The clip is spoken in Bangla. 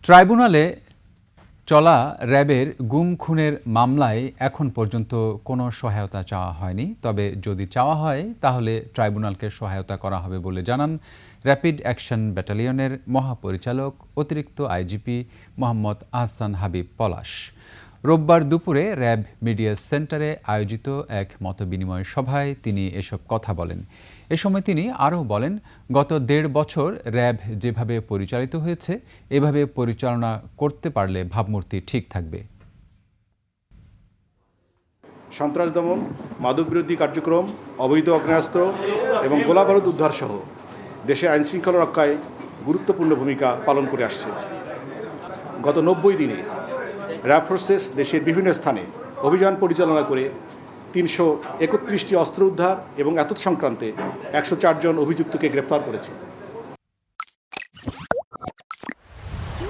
ট্রাইব্যুনালে চলা র্যাবের গুম খুনের মামলায় এখন পর্যন্ত কোনো সহায়তা চাওয়া হয়নি। তবে যদি চাওয়া হয় তাহলে ট্রাইব্যুনালকে সহায়তা করা হবে বলে জানান র্যাপিড অ্যাকশন ব্যাটালিয়নের মহাপরিচালক অতিরিক্ত আইজিপি মোহাম্মদ আহসান হাবিব পলাশ। রোববার দুপুরে র্যাব মিডিয়া সেন্টারে আয়োজিত এক মতবিনিময় সভায় তিনি এসব কথা বলেন। এ সময় তিনি আরও বলেন, গত ১.৫ বছর র্যাব যেভাবে পরিচালিত হয়েছে এভাবে পরিচালনা করতে পারলে ভাবমূর্তি ঠিক থাকবে। সন্ত্রাস দমন, মাদকবিরোধী কার্যক্রম, অবৈধ আগ্নেয়াস্ত্র এবং গোলাবারুদ উদ্ধার সহ দেশে আইনশৃঙ্খলা রক্ষায় গুরুত্বপূর্ণ ভূমিকা পালন করে আসছে। গত ৯০ দিনে র্যাব ফোর্সেস দেশের বিভিন্ন স্থানে অভিযান পরিচালনা করে ৩৩১টি অস্ত্র উদ্ধার এবং এতৎ সংক্রান্তে ১০৪ জন অভিযুক্তকে গ্রেফতার করেছে।